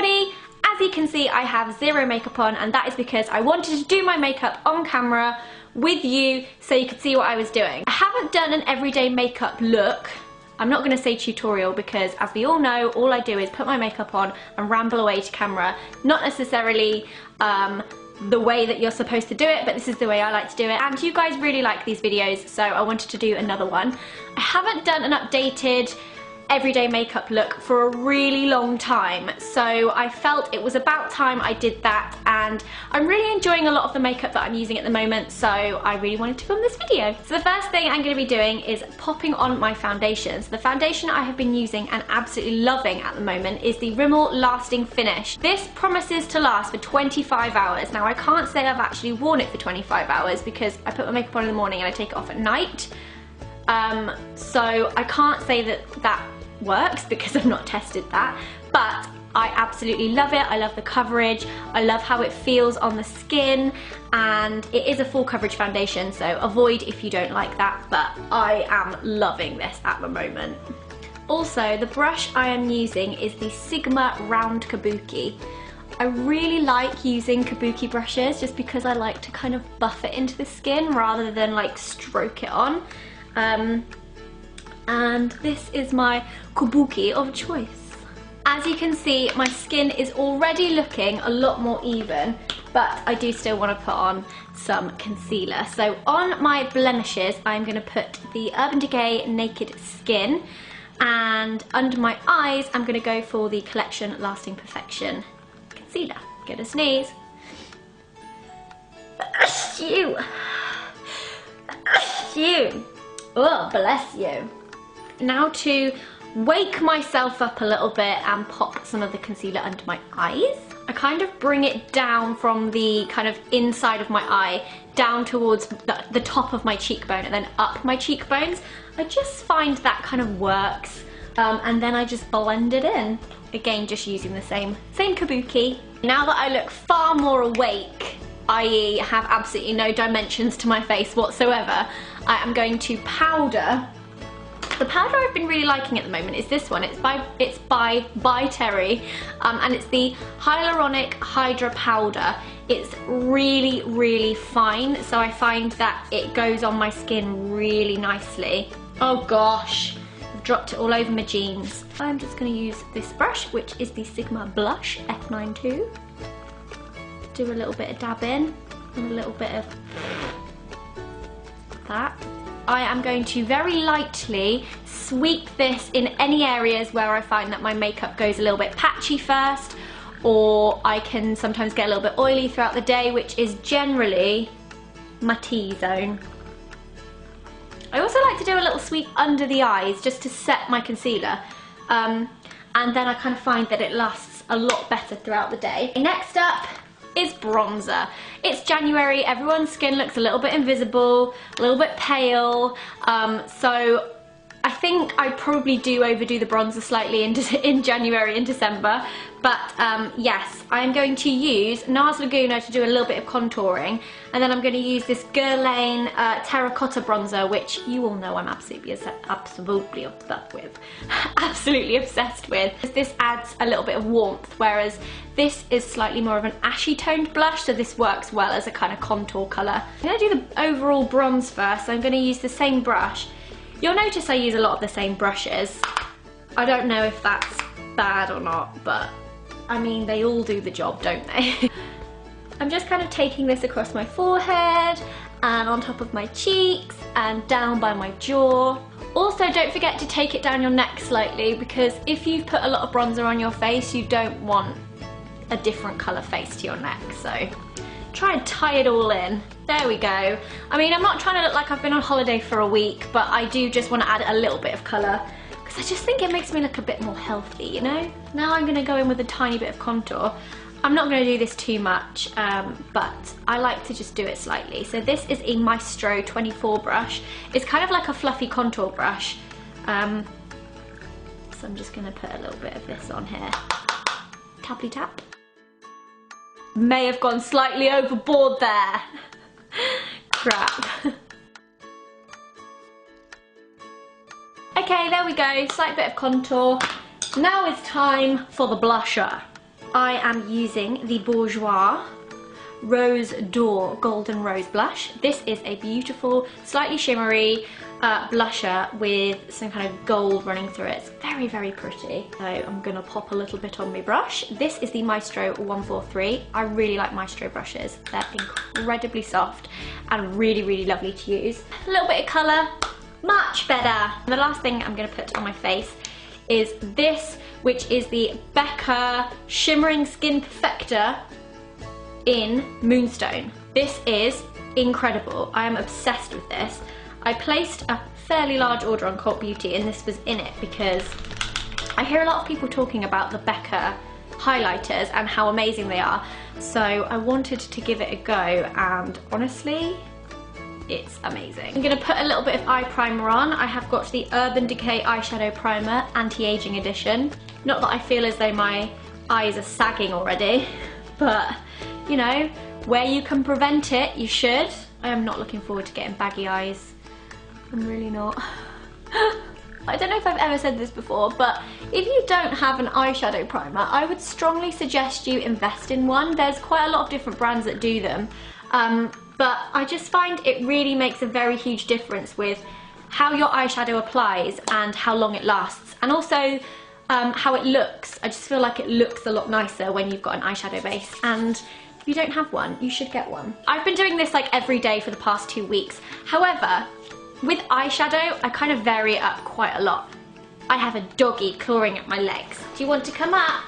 everybody! As you can see, I have zero makeup on, and that is because I wanted to do my makeup on camera with you so you could see what I was doing. I haven't done an everyday makeup look. I'm not going to say tutorial because, as we all know, all I do is put my makeup on and ramble away to camera. Not necessarily the way that you're supposed to do it, but this is the way I like to do it. And you guys really like these videos, so I wanted to do another one. I haven't done an updated everyday makeup look for a really long time, so I felt it was about time I did that, and I'm really enjoying a lot of the makeup that I'm using at the moment, so I really wanted to film this video. So the first thing I'm going to be doing is popping on my foundation. So the foundation I have been using and absolutely loving at the moment is the Rimmel Lasting Finish. This promises to last for 25 hours. Now I can't say I've actually worn it for 25 hours because I put my makeup on in the morning and I take it off at night. So I can't say that works because I've not tested that, but I absolutely love it. I love the coverage, I love how it feels on the skin, and it is a full coverage foundation, so avoid if you don't like that, but I am loving this at the moment. Also, the brush I am using is the Sigma Round Kabuki. I really like using kabuki brushes just because I like to kind of buff it into the skin rather than like stroke it on. And this is my kabuki of choice. As you can see, my skin is already looking a lot more even, but I do still want to put on some concealer. So on my blemishes, I'm going to put the Urban Decay Naked Skin, and under my eyes, I'm going to go for the Collection Lasting Perfection concealer. Get a sneeze. Bless you. Bless you. Oh, bless you. Now to wake myself up a little bit and pop some of the concealer under my eyes. I kind of bring it down from the kind of inside of my eye down towards the top of my cheekbone and then up my cheekbones. I just find that kind of works, and then I just blend it in. Again, just using the same kabuki. Now that I look far more awake, i.e. have absolutely no dimensions to my face whatsoever, I am going to powder. The powder I've been really liking at the moment is this one. It's by Terry, and it's the Hyaluronic Hydra Powder. It's really, really fine, so I find that it goes on my skin really nicely. Oh gosh, I've dropped it all over my jeans. I'm just going to use this brush, which is the Sigma Blush F92. Do a little bit of dab in, and a little bit of that. I am going to very lightly sweep this in any areas where I find that my makeup goes a little bit patchy first, or I can sometimes get a little bit oily throughout the day, which is generally my T-zone. I also like to do a little sweep under the eyes just to set my concealer, and then I kind of find that it lasts a lot better throughout the day. Next up is bronzer. It's January, everyone's skin looks a little bit invisible, a little bit pale, so I think I probably do overdo the bronzer slightly in January and December, but yes, I am going to use NARS Laguna to do a little bit of contouring, and then I'm going to use this Guerlain Terracotta bronzer, which you all know I'm absolutely obsessed with. This adds a little bit of warmth, whereas this is slightly more of an ashy toned blush, so this works well as a kind of contour colour. I'm going to do the overall bronze first, so I'm going to use the same brush. You'll notice I use a lot of the same brushes. I don't know if that's bad or not, but I mean, they all do the job, don't they? I'm just kind of taking this across my forehead and on top of my cheeks and down by my jaw. Also, don't forget to take it down your neck slightly, because if you've put a lot of bronzer on your face, you don't want a different colour face to your neck, so try and tie it all in. There we go. I mean, I'm not trying to look like I've been on holiday for a week, but I do just want to add a little bit of colour because I just think it makes me look a bit more healthy, you know? Now I'm going to go in with a tiny bit of contour. I'm not going to do this too much, but I like to just do it slightly. So this is a Maestro 24 brush. It's kind of like a fluffy contour brush. So I'm just going to put a little bit of this on here. Tappy tap. May have gone slightly overboard there. Crap. Okay, there we go, slight bit of contour. Now it's time for the blusher. I am using the Bourjois Rose D'Or Golden Rose Blush. This is a beautiful, slightly shimmery blusher with some kind of gold running through it. It's very, very pretty. So I'm gonna pop a little bit on my brush. This is the Maestro 143. I really like Maestro brushes. They're incredibly soft and really, really lovely to use. A little bit of colour, much better. And the last thing I'm gonna put on my face is this, which is the Becca Shimmering Skin Perfector in Moonstone. This is incredible. I am obsessed with this. I placed a fairly large order on Cult Beauty and this was in it because I hear a lot of people talking about the Becca highlighters and how amazing they are. So I wanted to give it a go and honestly, it's amazing. I'm gonna put a little bit of eye primer on. I have got the Urban Decay Eyeshadow Primer Anti-Aging Edition. Not that I feel as though my eyes are sagging already, but you know, where you can prevent it, you should. I am not looking forward to getting baggy eyes. I'm really not. I don't know if I've ever said this before, but if you don't have an eyeshadow primer, I would strongly suggest you invest in one. There's quite a lot of different brands that do them, but I just find it really makes a very huge difference with how your eyeshadow applies and how long it lasts, and also how it looks. I just feel like it looks a lot nicer when you've got an eyeshadow base, and if you don't have one, you should get one. I've been doing this like every day for the past 2 weeks. However, with eyeshadow, I kind of vary it up quite a lot. I have a doggy clawing at my legs. Do you want to come up?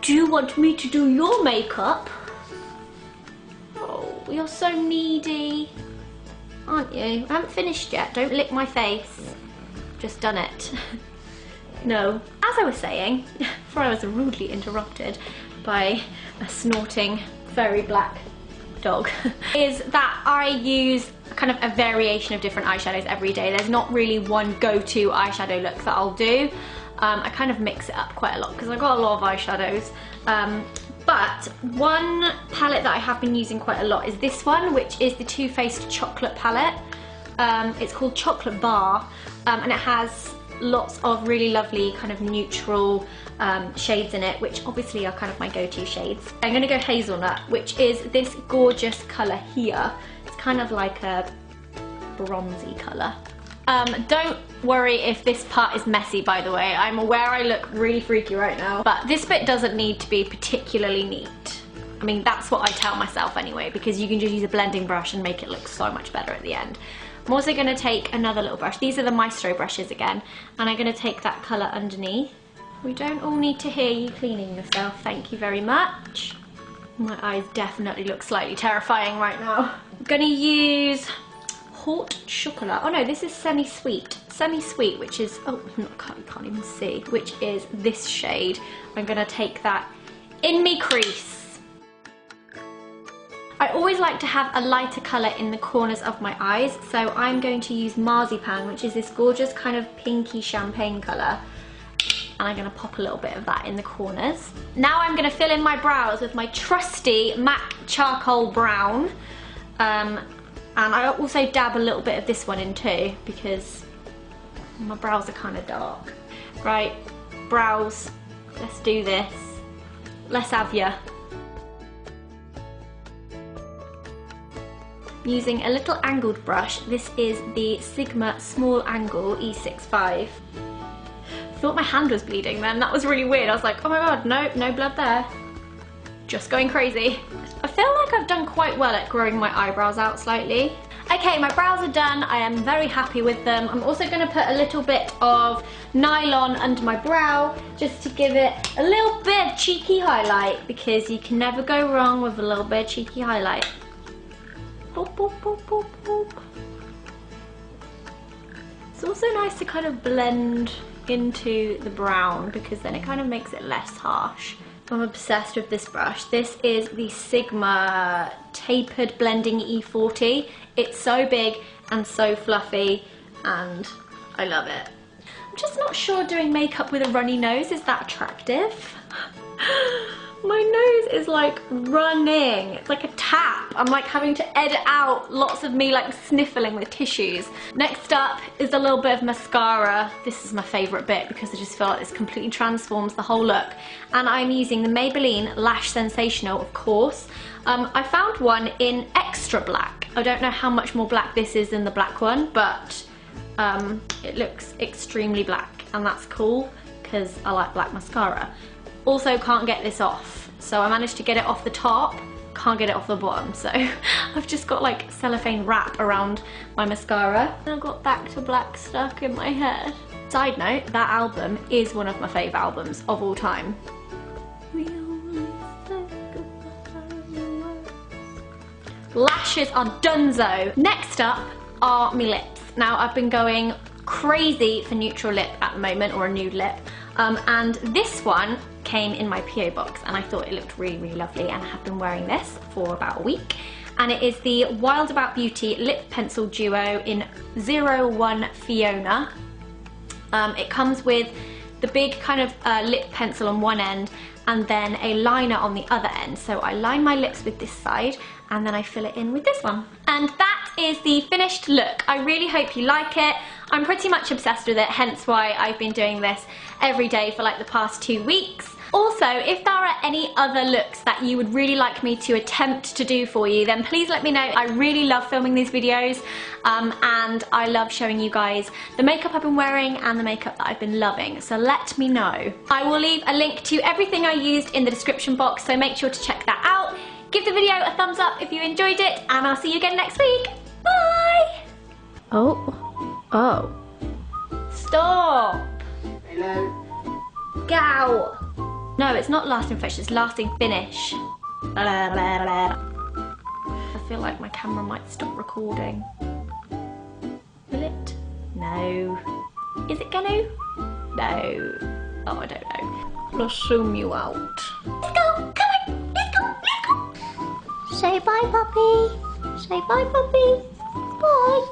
Do you want me to do your makeup? Oh, you're so needy, aren't you? I haven't finished yet. Don't lick my face. Just done it. No. As I was saying, before I was rudely interrupted by a snorting furry black dog, is that I use kind of a variation of different eyeshadows every day. There's not really one go-to eyeshadow look that I'll do. I kind of mix it up quite a lot because I've got a lot of eyeshadows. But one palette that I have been using quite a lot is this one, which is the Too Faced Chocolate palette. It's called Chocolate Bar, and it has lots of really lovely kind of neutral shades in it, which obviously are kind of my go-to shades. I'm going to go Hazelnut, which is this gorgeous colour here. It's kind of like a bronzy colour. Don't worry if this part is messy, by the way. I'm aware I look really freaky right now, but this bit doesn't need to be particularly neat. I mean, that's what I tell myself anyway, because you can just use a blending brush and make it look so much better at the end. I'm also going to take another little brush. These are the Maestro brushes again, and I'm going to take that colour underneath. We don't all need to hear you cleaning yourself, thank you very much. My eyes definitely look slightly terrifying right now. I'm going to use Haute Chocolat. Oh no, this is Semi-Sweet. Semi-Sweet, which is, oh, you can't even see, which is this shade. I'm going to take that in me crease. I always like to have a lighter colour in the corners of my eyes, so I'm going to use Marzipan, which is this gorgeous kind of pinky champagne colour. And I'm going to pop a little bit of that in the corners. Now I'm going to fill in my brows with my trusty MAC Charcoal Brown. And I also dab a little bit of this one in too, because my brows are kind of dark. Right, brows, let's do this. Let's have ya. Using a little angled brush, this is the Sigma Small Angle E65. I thought my hand was bleeding then, that was really weird. I was like, oh my god, no blood there. Just going crazy. I feel like I've done quite well at growing my eyebrows out slightly. Okay, my brows are done. I am very happy with them. I'm also going to put a little bit of nylon under my brow just to give it a little bit of cheeky highlight, because you can never go wrong with a little bit of cheeky highlight. Boop, boop, boop, boop, boop. It's also nice to kind of blend into the brown, because then it kind of makes it less harsh. I'm obsessed with this brush. This is the Sigma Tapered Blending E40. It's so big and so fluffy and I love it. I'm just not sure doing makeup with a runny nose is that attractive. My nose is like running. It's like a tap. I'm like having to edit out lots of me like sniffling with tissues. Next up is a little bit of mascara. This is my favourite bit because I just feel like this completely transforms the whole look. And I'm using the Maybelline Lash Sensational, of course. I found one in extra black. I don't know how much more black this is than the black one, but it looks extremely black, and that's cool because I like black mascara. Also can't get this off, so I managed to get it off the top, can't get it off the bottom, so I've just got like cellophane wrap around my mascara. And I've got Back to Black stuck in my head. Side note, that album is one of my fave albums of all time. Lashes are donezo. Next up are my lips. Now I've been going crazy for neutral lip at the moment, or a nude lip, and this one came in my PO box and I thought it looked really, really lovely, and I have been wearing this for about a week. And it is the Wild About Beauty Lip Pencil Duo in 01 Fiona. It comes with the big kind of lip pencil on one end and then a liner on the other end. So I line my lips with this side and then I fill it in with this one. And that is the finished look. I really hope you like it. I'm pretty much obsessed with it, hence why I've been doing this every day for like the past 2 weeks. Also, if there are any other looks that you would really like me to attempt to do for you, then please let me know. I really love filming these videos, and I love showing you guys the makeup I've been wearing and the makeup that I've been loving, so let me know. I will leave a link to everything I used in the description box, so make sure to check that out. Give the video a thumbs up if you enjoyed it, and I'll see you again next week. Bye! Oh. Stop! Hello? Gow! No, it's not lasting finish, it's lasting finish. I feel like my camera might stop recording. Will it? No. Is it gonna? No. Oh, I don't know. I'll zoom you out. Let's go! Come on! Let's go! Let's go! Say bye, puppy! Say bye, puppy! Bye!